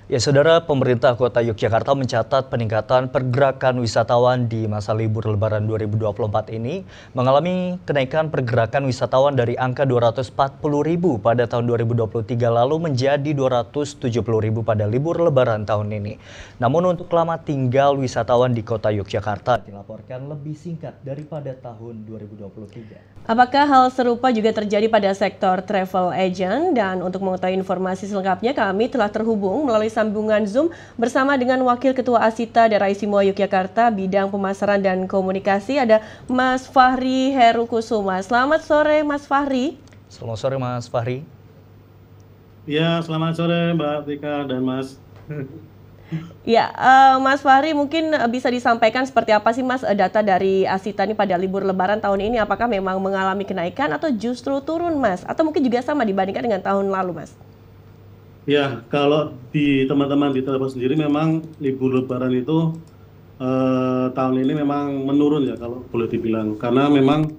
Ya, Saudara, pemerintah Kota Yogyakarta mencatat peningkatan pergerakan wisatawan di masa libur Lebaran 2024 ini mengalami kenaikan pergerakan wisatawan dari angka 240.000 pada tahun 2023 lalu menjadi 270.000 pada libur Lebaran tahun ini. Namun untuk lama tinggal wisatawan di Kota Yogyakarta dilaporkan lebih singkat daripada tahun 2023. Apakah hal serupa juga terjadi pada sektor travel agent? Dan untuk mengetahui informasi selengkapnya, kami telah terhubung melalui sambungan Zoom bersama dengan Wakil Ketua Asita Daerah Istimewa Yogyakarta Bidang Pemasaran dan Komunikasi, ada Mas Fahri Herukusuma. Selamat sore, Mas Fahri. Selamat sore, Mas Fahri. Ya, selamat sore Mbak Tika dan Mas. Ya, Mas Fahri, mungkin bisa disampaikan seperti apa sih Mas data dari Asita ini pada libur Lebaran tahun ini? Apakah memang mengalami kenaikan atau justru turun, Mas? Atau mungkin juga sama dibandingkan dengan tahun lalu, Mas? Ya, kalau di teman-teman di travel sendiri memang libur Lebaran itu tahun ini memang menurun ya kalau boleh dibilang. Karena memang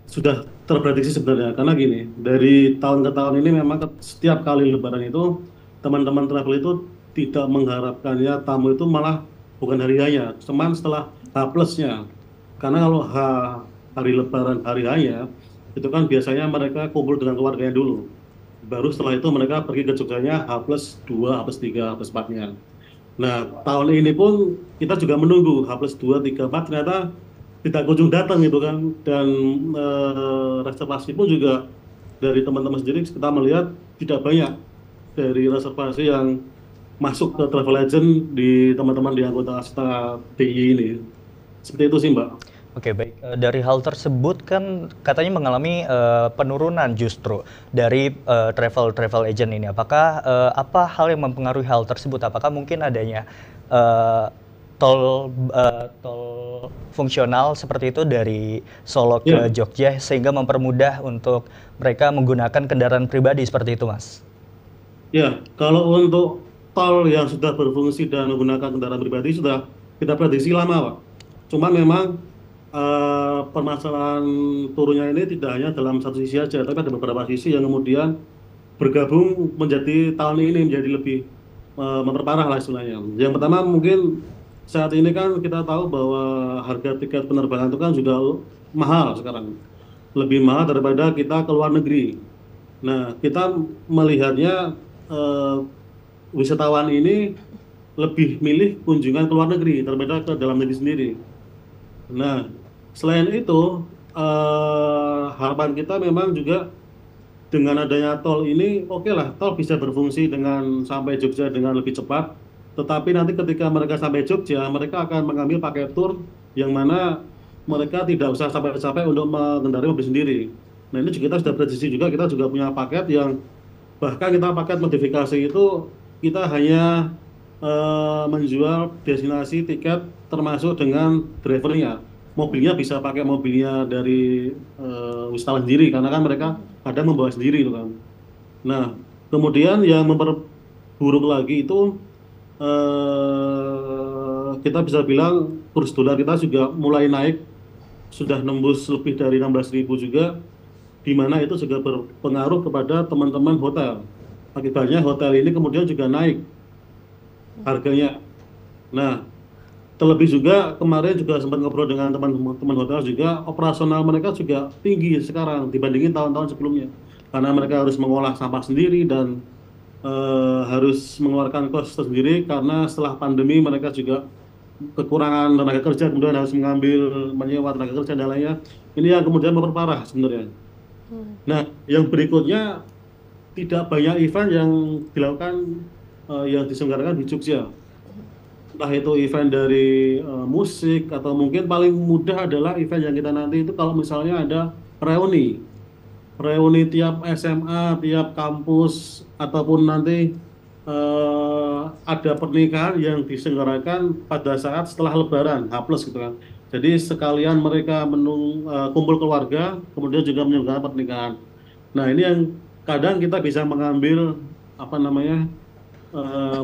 sudah terprediksi sebenarnya. Karena gini, dari tahun ke tahun ini memang setiap kali Lebaran itu teman-teman travel itu tidak mengharapkannya tamu itu malah bukan hari hanya, cuman setelah H+-nya. Karena kalau hari Lebaran, hari hanya, itu kan biasanya mereka kumpul dengan keluarganya dulu. Baru setelah itu mereka pergi ke Jogjanya H+2, H+3, H+4-nya. Nah, tahun ini pun kita juga menunggu H+2, 3, 4, ternyata tidak kunjung datang gitu kan. Dan reservasi pun juga dari teman-teman sendiri kita melihat tidak banyak dari reservasi yang masuk ke travel agent di teman-teman di anggota Asita DIY ini. Seperti itu sih, Mbak. Oke, baik. Dari hal tersebut kan katanya mengalami penurunan justru dari travel agent ini. Apakah apa hal yang mempengaruhi hal tersebut? Apakah mungkin adanya tol fungsional seperti itu dari Solo ke Jogja sehingga mempermudah untuk mereka menggunakan kendaraan pribadi seperti itu, Mas? Ya, kalau untuk tol yang sudah berfungsi dan menggunakan kendaraan pribadi sudah kita prediksi lama, Pak. Cuma memang permasalahan turunnya ini tidak hanya dalam satu sisi aja, tapi ada beberapa sisi yang kemudian bergabung menjadi tahun ini menjadi lebih memperparah lah istilahnya. Yang pertama mungkin saat ini kan kita tahu bahwa harga tiket penerbangan itu kan juga mahal sekarang. Lebih mahal daripada kita ke luar negeri. Nah, kita melihatnya wisatawan ini lebih milih kunjungan ke luar negeri daripada ke dalam negeri sendiri. Nah, selain itu harapan kita memang juga dengan adanya tol ini, oke lah, tol bisa berfungsi dengan sampai Jogja dengan lebih cepat. Tetapi nanti ketika mereka sampai Jogja, mereka akan mengambil paket tour yang mana mereka tidak usah sampai capek untuk mengendarai mobil sendiri. Nah, ini juga kita sudah prediksi juga, kita juga punya paket yang bahkan kita paket modifikasi itu kita hanya menjual destinasi tiket termasuk dengan drivernya. Mobilnya bisa pakai mobilnya dari wisatawan sendiri karena kan mereka kadang membawa sendiri itu kan. Nah, kemudian yang memperburuk lagi itu kita bisa bilang kurs dolar kita juga mulai naik, sudah nembus lebih dari 16.000 juga, di mana itu juga berpengaruh kepada teman-teman hotel. Akibatnya hotel ini kemudian juga naik harganya. Nah, terlebih juga kemarin juga sempat ngobrol dengan teman-teman hotel juga, operasional mereka juga tinggi sekarang dibandingin tahun-tahun sebelumnya. Karena mereka harus mengolah sampah sendiri dan harus mengeluarkan kos sendiri karena setelah pandemi mereka juga kekurangan tenaga kerja, kemudian harus menyewa tenaga kerja dan lainnya. Ini yang kemudian memperparah sebenarnya. Nah, yang berikutnya tidak banyak event yang dilakukan yang diselenggarakan di Jogja. Entah itu event dari musik atau mungkin paling mudah adalah event yang kita nanti itu kalau misalnya ada reuni tiap SMA, tiap kampus ataupun nanti ada pernikahan yang diselenggarakan pada saat setelah Lebaran, H+ gitu kan. Jadi sekalian mereka kumpul keluarga, kemudian juga menyelenggarakan pernikahan. Nah, ini yang kadang kita bisa mengambil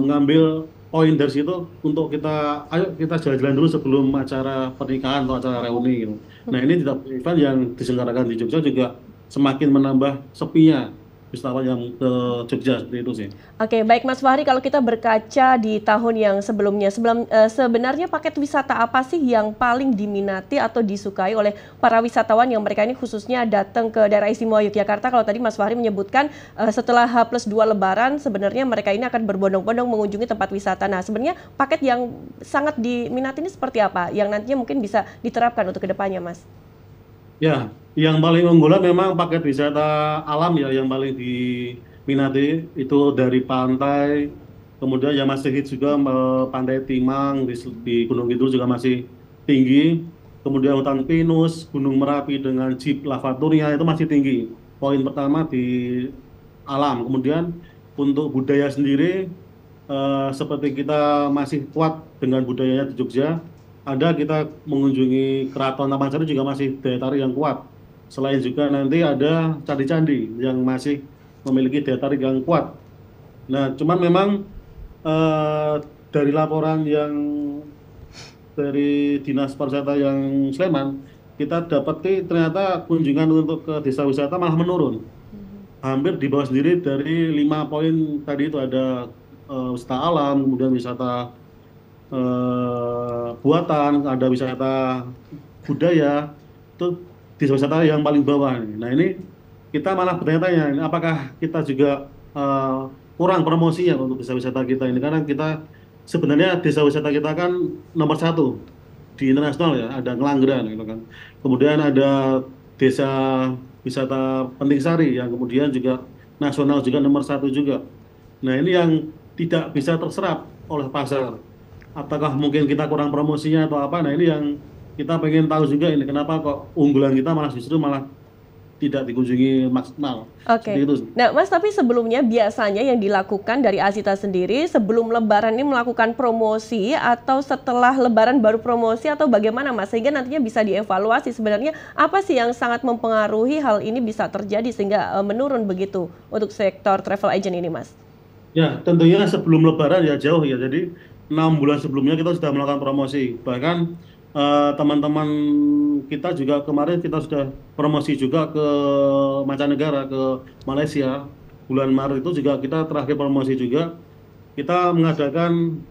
mengambil poin dari situ untuk ayo kita jalan-jalan dulu sebelum acara pernikahan atau acara reuni gitu. Nah, ini tidak event yang diselenggarakan di Jogja juga semakin menambah sepinya wisatawan yang ke Jogja, seperti itu sih. Oke, baik Mas Fahri, kalau kita berkaca di tahun yang sebelumnya, sebenarnya paket wisata apa sih yang paling diminati atau disukai oleh para wisatawan yang mereka ini khususnya datang ke daerah istimewa Yogyakarta? Kalau tadi Mas Fahri menyebutkan setelah H+2 Lebaran, sebenarnya mereka ini akan berbondong-bondong mengunjungi tempat wisata. Nah, sebenarnya paket yang sangat diminati ini seperti apa? Yang nantinya mungkin bisa diterapkan untuk kedepannya, Mas? Ya, yang paling unggulan memang paket wisata alam ya, yang paling diminati itu dari pantai, kemudian yang masih hits juga Pantai Timang di Gunung Kidul juga masih tinggi, kemudian hutan pinus, Gunung Merapi dengan Jeep Lavatoria itu masih tinggi. Poin pertama di alam, kemudian untuk budaya sendiri seperti kita masih kuat dengan budayanya di Jogja, ada kita mengunjungi Keraton Taman juga masih daya tarik yang kuat. Selain juga nanti ada candi-candi yang masih memiliki daya tarik yang kuat. Nah, cuman memang eh, dari laporan yang dari Dinas Pariwisata yang Sleman, kita dapati ternyata kunjungan untuk ke desa wisata malah menurun. Hampir di bawah sendiri dari 5 poin tadi itu ada wisata alam, kemudian wisata buatan, ada wisata budaya, itu desa wisata yang paling bawah. Nah ini kita malah bertanya-tanya, apakah kita juga kurang promosinya untuk desa wisata kita ini? Karena kita sebenarnya desa wisata kita kan nomor 1 di internasional ya, ada Ngelanggeran gitu kan. Kemudian ada desa wisata Penting Sari yang kemudian juga nasional juga nomor 1 juga. Nah ini yang tidak bisa terserap oleh pasar. Apakah mungkin kita kurang promosinya atau apa? Nah ini yang kita pengen tahu juga ini kenapa kok unggulan kita malah justru malah tidak dikunjungi maksimal. Seperti Oke. itu. Nah, Mas, tapi sebelumnya biasanya yang dilakukan dari Asita sendiri sebelum Lebaran ini melakukan promosi atau setelah Lebaran baru promosi atau bagaimana, Mas? Sehingga nantinya bisa dievaluasi sebenarnya apa sih yang sangat mempengaruhi hal ini bisa terjadi sehingga menurun begitu untuk sektor travel agent ini, Mas? Ya, tentunya sebelum Lebaran ya jauh ya. Jadi 6 bulan sebelumnya kita sudah melakukan promosi. Bahkan teman-teman kita juga kemarin kita sudah promosi juga ke mancanegara, ke Malaysia. Bulan Maret itu juga kita terakhir promosi juga. Kita mengadakan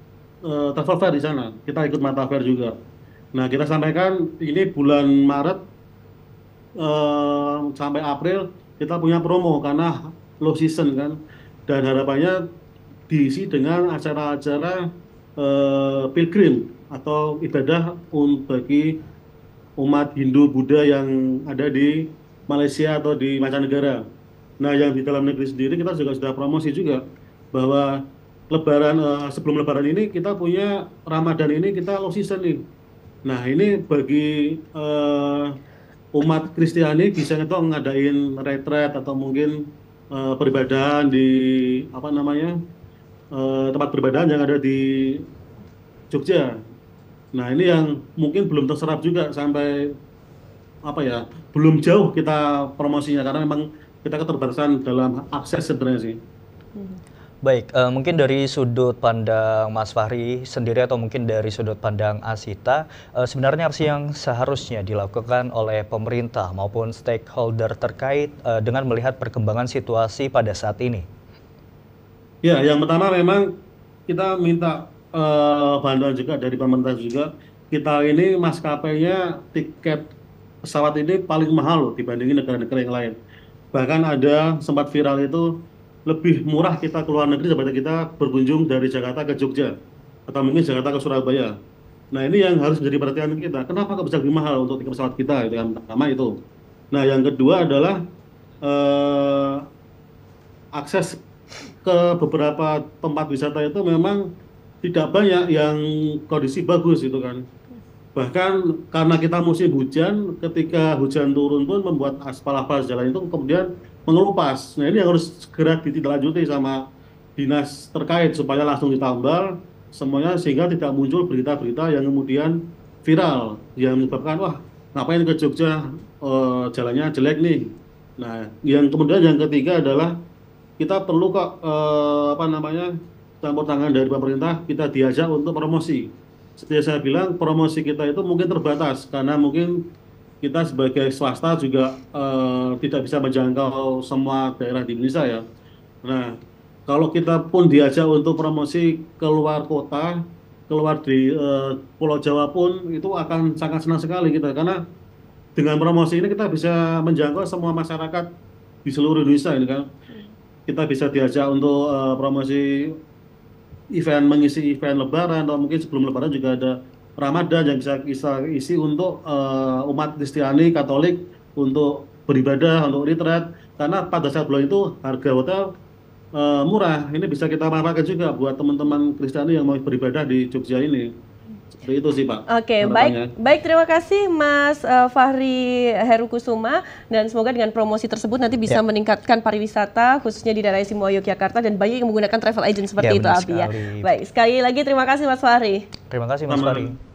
travel fair di sana. Kita ikut Mata Fair juga. Nah, kita sampaikan ini bulan Maret sampai April kita punya promo karena low season kan, dan harapannya diisi dengan acara-acara pilgrim atau ibadah bagi umat Hindu Buddha yang ada di Malaysia atau di mancanegara. Nah, yang di dalam negeri sendiri kita juga sudah promosi juga bahwa Lebaran sebelum Lebaran ini kita punya Ramadan ini kita low season nih. Nah, ini bagi umat Kristiani bisa itu ngadain retret atau mungkin peribadahan di apa namanya tempat peribadahan yang ada di Jogja. Nah ini yang mungkin belum terserap juga sampai apa ya, belum jauh kita promosinya karena memang kita keterbatasan dalam akses sebenarnya sih. Baik, mungkin dari sudut pandang Mas Fahri sendiri atau mungkin dari sudut pandang Asita, sebenarnya apa sih yang seharusnya dilakukan oleh pemerintah maupun stakeholder terkait dengan melihat perkembangan situasi pada saat ini? Ya, yang pertama memang kita minta bantuan juga dari pemerintah juga. Kita ini maskapainya tiket pesawat ini paling mahal loh dibandingin negara-negara yang lain. Bahkan ada sempat viral itu lebih murah kita ke luar negeri daripada kita berkunjung dari Jakarta ke Jogja atau mungkin Jakarta ke Surabaya. Nah ini yang harus menjadi perhatian kita. Kenapa kok bisa lebih mahal untuk tiket pesawat kita? Itu yang pertama itu. Nah yang kedua adalah eh, akses ke beberapa tempat wisata itu memang tidak banyak yang kondisi bagus itu kan. Bahkan karena kita musim hujan, ketika hujan turun pun membuat aspal-aspal jalan itu kemudian mengelupas. Nah ini yang harus segera ditindaklanjuti sama dinas terkait supaya langsung ditambal semuanya sehingga tidak muncul berita-berita yang kemudian viral yang menyebabkan wah ngapain ke Jogja jalannya jelek nih. Nah yang kemudian yang ketiga adalah kita perlu kok apa namanya campur tangan dari pemerintah, kita diajak untuk promosi. Seperti saya bilang, promosi kita itu mungkin terbatas karena mungkin kita sebagai swasta juga tidak bisa menjangkau semua daerah di Indonesia ya. Nah, kalau kita pun diajak untuk promosi keluar kota, keluar di Pulau Jawa pun itu akan sangat senang sekali kita, karena dengan promosi ini kita bisa menjangkau semua masyarakat di seluruh Indonesia ini kan. Kita bisa diajak untuk promosi event, mengisi event Lebaran, atau mungkin sebelum Lebaran juga ada Ramadan yang bisa kita isi untuk umat Kristiani, Katolik untuk beribadah, untuk retreat. Karena pada saat bulan itu harga hotel murah. Ini bisa kita manfaatkan juga buat teman-teman Kristiani yang mau beribadah di Jogja ini. Seperti itu sih Pak. Oke, harapannya. baik terima kasih Mas Fahri Herukusuma, dan semoga dengan promosi tersebut nanti bisa meningkatkan pariwisata khususnya di daerah istimewa Yogyakarta, dan banyak yang menggunakan travel agent seperti itu benar Abi ya. sekali. Baik, sekali lagi terima kasih Mas Fahri. Terima kasih Mas Sama. Fahri.